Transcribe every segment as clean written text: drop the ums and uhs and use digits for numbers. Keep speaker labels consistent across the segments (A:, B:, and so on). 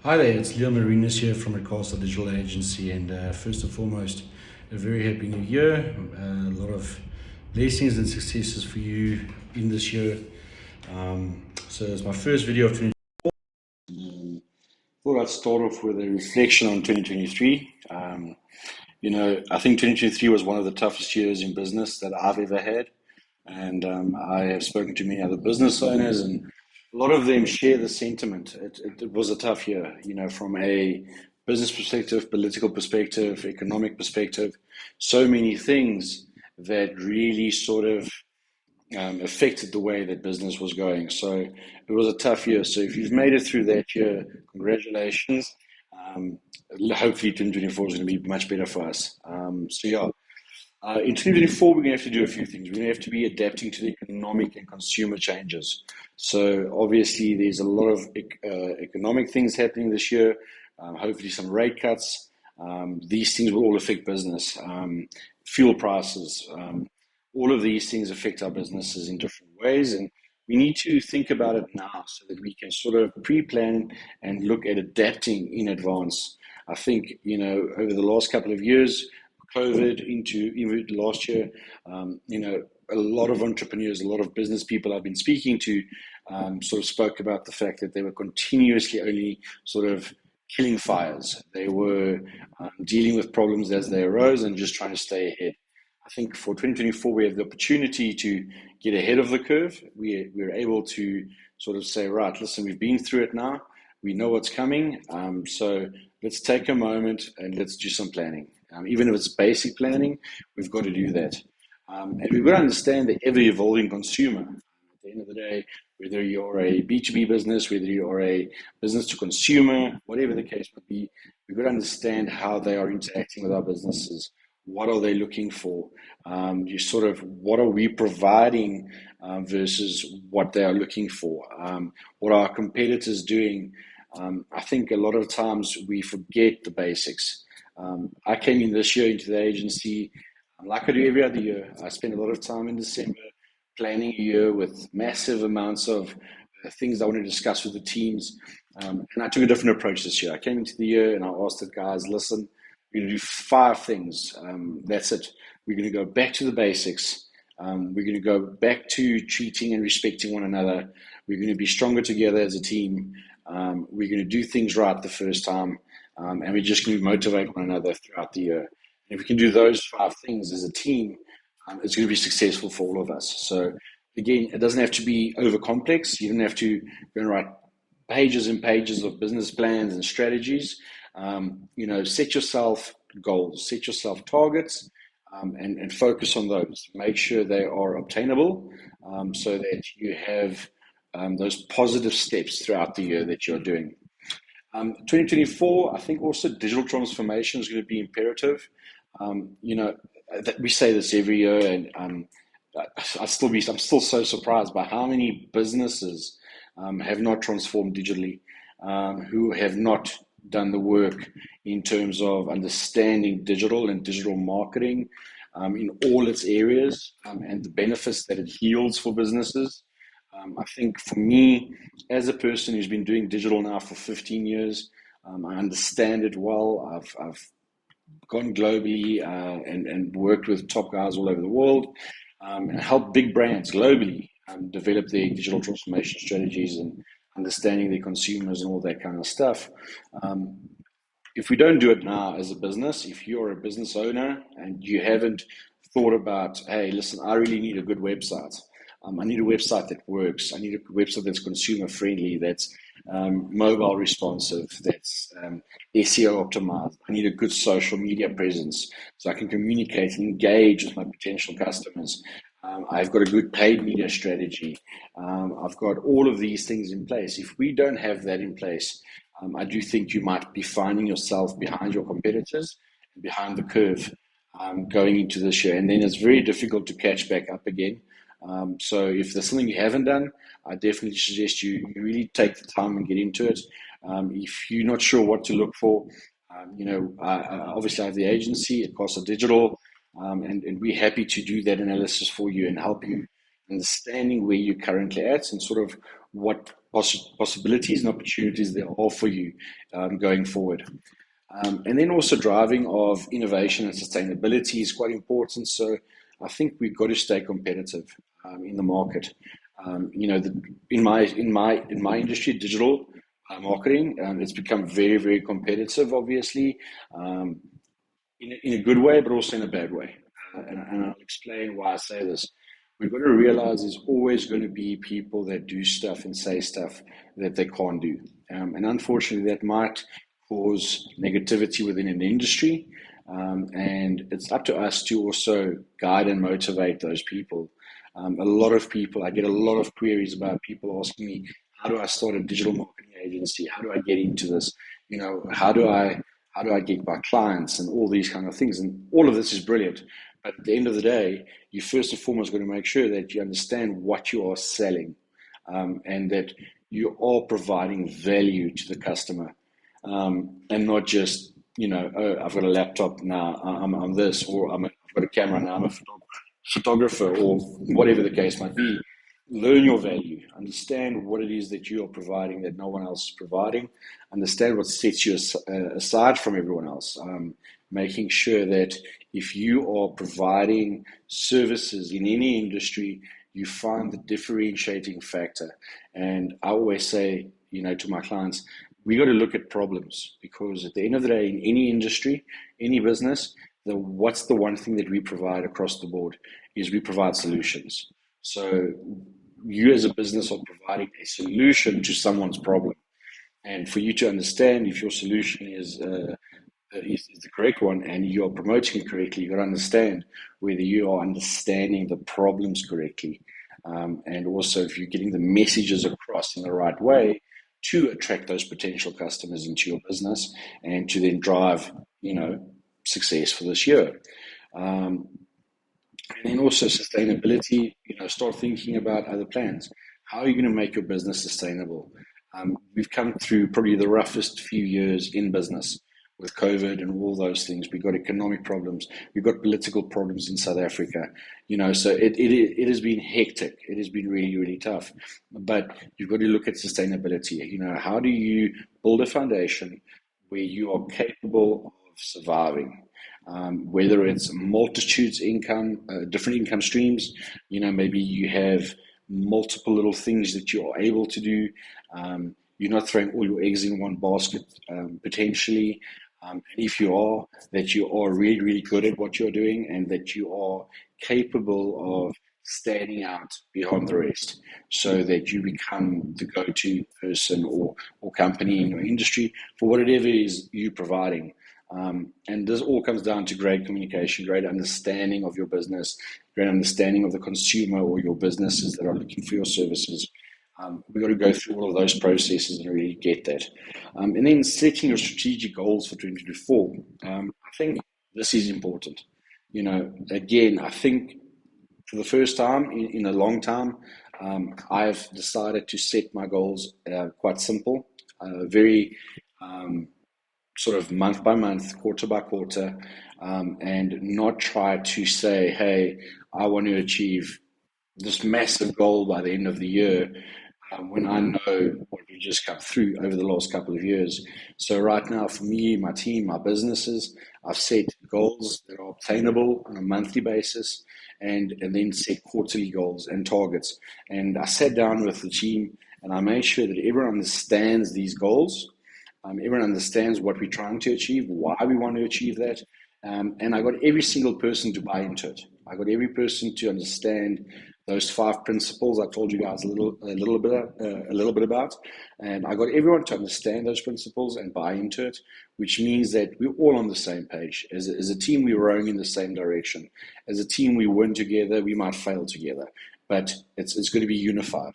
A: Hi there, it's Leon Marinus here from the Digital Agency, and first and foremost, a very happy new year. A lot of blessings and successes for you in this year. So it's my first video of 20. Thought I'd start off with a reflection on 2023. I think 2023 was one of the toughest years in business that I've ever had. And I have spoken to many other business owners, and a lot of them share the sentiment. It was a tough year, from a business perspective, political perspective, economic perspective, so many things that really sort of affected the way that business was going. So it was a tough year. So if you've made it through that year, congratulations. Um, Hopefully 2024 is going to be much better for us. In 2024, we're going to have to do a few things. We're going to have to be adapting to the economic and consumer changes. So obviously, there's a lot of economic things happening this year. Hopefully, some rate cuts. These things will all affect business. Fuel prices. All of these things affect our businesses in different ways, and we need to think about it now so that we can sort of pre-plan and look at adapting in advance. I think, over the last couple of years, COVID into even last year, a lot of entrepreneurs, a lot of business people I've been speaking to sort of spoke about the fact that they were continuously only sort of killing fires. They were dealing with problems as they arose and just trying to stay ahead. I think for 2024, we have the opportunity to get ahead of the curve. We're able to sort of say, right, listen, we've been through it now. We know what's coming. So let's take a moment and let's do some planning. Even if it's basic planning, we've got to do that. And we've got to understand the ever evolving consumer. At the end of the day, whether you're a B2B business, whether you're a business to consumer, whatever the case might be, we've got to understand how they are interacting with our businesses. What are they looking for? What are we providing versus what they are looking for? What are our competitors doing? I think a lot of times we forget the basics. I came in this year into the agency, like I do every other year. I spend a lot of time in December planning a year with massive amounts of things I want to discuss with the teams. And I took a different approach this year. I came into the year and I asked the guys, listen, we're going to do 5 things. That's it. We're going to go back to the basics. We're going to go back to treating and respecting one another. We're going to be stronger together as a team. We're going to do things right the first time. And we're just going to motivate one another throughout the year. And if we can do those 5 things as a team, it's going to be successful for all of us. So again, it doesn't have to be over complex. You don't have to go and write pages and pages of business plans and strategies. Set yourself goals, set yourself targets, and focus on those. Make sure they are obtainable, so that you have those positive steps throughout the year that you're doing. 2024, I think also digital transformation is going to be imperative. We say this every year, and I'm still so surprised by how many businesses have not transformed digitally, who have not done the work in terms of understanding digital and digital marketing in all its areas, and the benefits that it yields for businesses. I think for me, as a person who's been doing digital now for 15 years, I understand it well. I've gone globally and worked with top guys all over the world, and helped big brands globally develop their digital transformation strategies and understanding their consumers and all that kind of stuff. If we don't do it now as a business, if you're a business owner and you haven't thought about, hey, listen, I really need a good website. I need a website that works. I need a website that's consumer friendly, that's mobile responsive, that's SEO optimized. I need a good social media presence so I can communicate and engage with my potential customers. I've got a good paid media strategy. I've got all of these things in place. If we don't have that in place, I do think you might be finding yourself behind your competitors and behind the curve going into this year. And then it's very difficult to catch back up again. So if there's something you haven't done, I definitely suggest you really take the time and get into it. If you're not sure what to look for, obviously I have the agency at Costa Digital, and we're happy to do that analysis for you and help you understanding where you're currently at and sort of what possibilities and opportunities there are for you going forward. And then also driving of innovation and sustainability is quite important. So I think we've got to stay competitive in the market. In my industry, digital marketing, it's become very, very competitive, obviously, um, in a good way, but also in a bad way. And I'll explain why I say this. We've got to realize there's always going to be people that do stuff and say stuff that they can't do. And unfortunately, that might cause negativity within an industry. And it's up to us to also guide and motivate those people. A lot of people, I get a lot of queries about people asking me, how do I start a digital marketing agency? How do I get into this? How do I get my clients and all these kind of things? And all of this is brilliant. But at the end of the day, you first and foremost got to make sure that you understand what you are selling, and that you are providing value to the customer, and not just, oh, I've got a laptop now, I'm this, or I've got a camera now, I'm a photographer, or whatever the case might be. Learn your value, understand what it is that you are providing that no one else is providing, understand what sets you aside from everyone else, making sure that if you are providing services in any industry, you find the differentiating factor. And I always say, to my clients, we got to look at problems, because at the end of the day, in any industry, any business, what's the one thing that we provide across the board is we provide solutions. So you as a business are providing a solution to someone's problem. And for you to understand if your solution is the correct one and you're promoting it correctly, you've got to understand whether you are understanding the problems correctly. And also if you're getting the messages across in the right way to attract those potential customers into your business and to then drive, success for this year. Um, and then also sustainability, start thinking about other plans. How are you going to make your business sustainable? We've come through probably the roughest few years in business with COVID and all those things. We've got economic problems. We've got political problems in South Africa. So it has been hectic. It has been really, really tough. But you've got to look at sustainability. How do you build a foundation where you are capable of surviving? Whether it's multitudes income, different income streams, maybe you have multiple little things that you are able to do. You're not throwing all your eggs in one basket, potentially. And if you are, that you are really, really good at what you're doing and that you are capable of standing out beyond the rest, so that you become the go-to person or company in your industry for whatever it is you're providing. And this all comes down to great communication, great understanding of your business, great understanding of the consumer or your businesses that are looking for your services. We've got to go through all of those processes and really get that. And then setting your strategic goals for 2024. I think this is important. Again, I think for the first time in a long time, I've decided to set my goals quite simple, very sort of month by month, quarter by quarter, and not try to say, hey, I want to achieve this massive goal by the end of the year, when I know what we just come through over the last couple of years. So right now, for me, my team, my businesses, I've set goals that are obtainable on a monthly basis, and then set quarterly goals and targets. And I sat down with the team and I made sure that everyone understands these goals. Everyone understands what we're trying to achieve, why we want to achieve that. And I got every single person to buy into it. I got every person to understand those 5 principles I told you guys a little bit about, and I got everyone to understand those principles and buy into it, which means that we're all on the same page. As a team, we're rowing in the same direction. As a team, we win together. We might fail together, but it's going to be unified.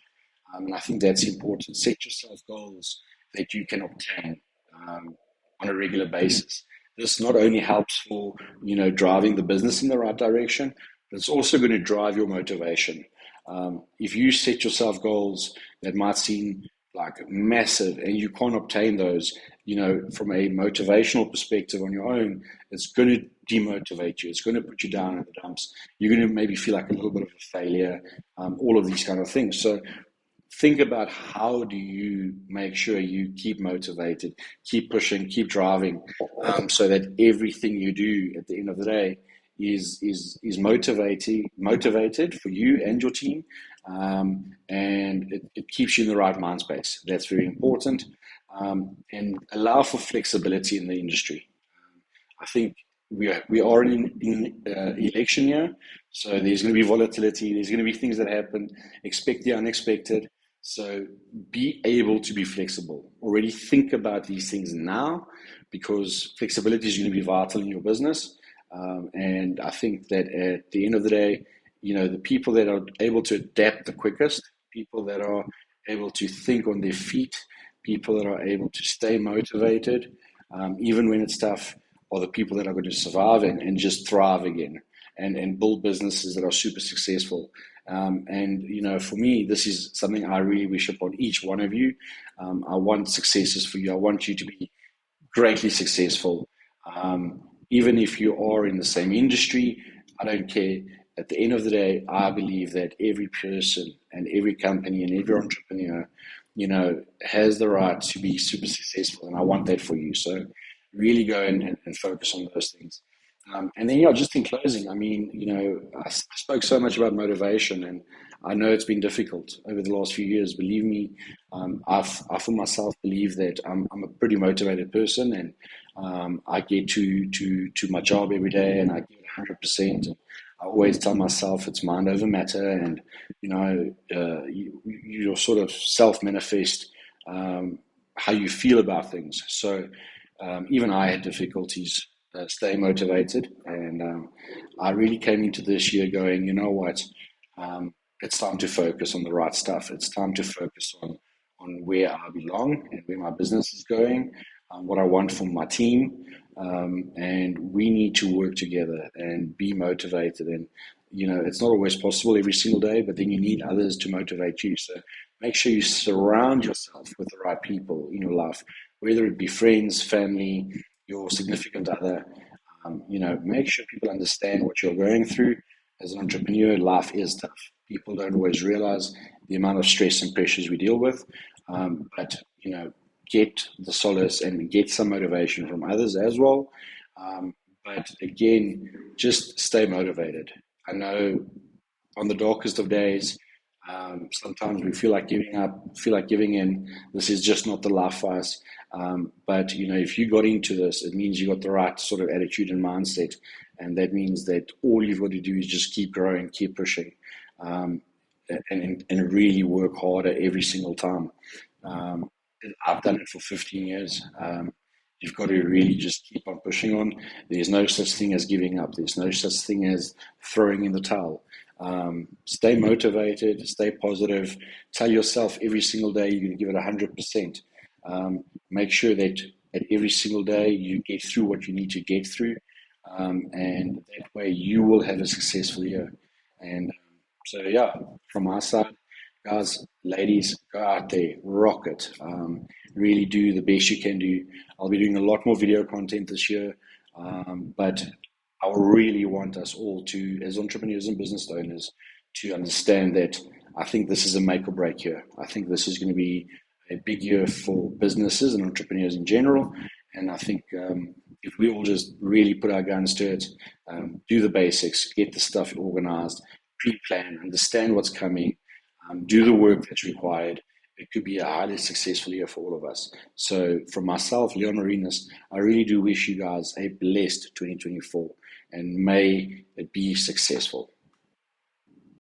A: And I think that's important. Set yourself goals that you can obtain on a regular basis. This not only helps for driving the business in the right direction, but it's also going to drive your motivation. If you set yourself goals that might seem like massive and you can't obtain those, from a motivational perspective on your own, it's going to demotivate you. It's going to put you down in the dumps. You're going to maybe feel like a little bit of a failure, all of these kind of things. So think about how do you make sure you keep motivated, keep pushing, keep driving, so that everything you do at the end of the day is motivated for you and your team, and it keeps you in the right mind space. That's very important, and allow for flexibility in the industry. I think we are in election year, so there's going to be volatility. There's going to be things that happen. Expect the unexpected. So be able to be flexible. Already think about these things now, because flexibility is going to be vital in your business. And I think that at the end of the day, the people that are able to adapt the quickest, people that are able to think on their feet, people that are able to stay motivated, even when it's tough, are the people that are going to survive and just thrive again, and build businesses that are super successful. And for me, this is something I really wish upon each one of you. I want successes for you. I want you to be greatly successful. Even if you are in the same industry, I don't care. At the end of the day, I believe that every person and every company and every entrepreneur, has the right to be super successful. And I want that for you. So really go and focus on those things. And then, just in closing, I mean, I spoke so much about motivation, and I know it's been difficult over the last few years. Believe me, I for myself believe that I'm a pretty motivated person, and I get to my job every day, and I give it 100%. I always tell myself it's mind over matter, and you sort of self-manifest how you feel about things. So even I had difficulties staying motivated, and I really came into this year going, you know what, it's time to focus on the right stuff. It's time to focus on where I belong and where my business is going, what I want from my team, and we need to work together and be motivated. And it's not always possible every single day, but then you need others to motivate you. So make sure you surround yourself with the right people in your life, whether it be friends, family, your significant other. Make sure people understand what you're going through. As an entrepreneur, life is tough. People don't always realize the amount of stress and pressures we deal with. But get the solace and get some motivation from others as well. But again, just stay motivated. I know on the darkest of days, sometimes we feel like giving up, feel like giving in. This is just not the life for us. But if you got into this, it means you got the right sort of attitude and mindset, and that means that all you've got to do is just keep growing, keep pushing, and really work harder every single time. I've done it for 15 years. You've got to really just keep on pushing on. There's no such thing as giving up. There's no such thing as throwing in the towel. Stay motivated, stay positive. Tell yourself every single day you're going to give it 100%. Make sure that at every single day you get through what you need to get through, and that way you will have a successful year. And so, yeah, from our side, guys, ladies, go out there, rock it. Really do the best you can do. I'll be doing a lot more video content this year, but I really want us all to, as entrepreneurs and business owners, to understand that I think this is a make or break year. I think this is going to be a big year for businesses and entrepreneurs in general. And I think if we all just really put our guns to it, do the basics, get the stuff organized, pre-plan, understand what's coming, do the work that's required, it could be a highly successful year for all of us. So from myself, Leon Marinus, I really do wish you guys a blessed 2024, and may it be successful.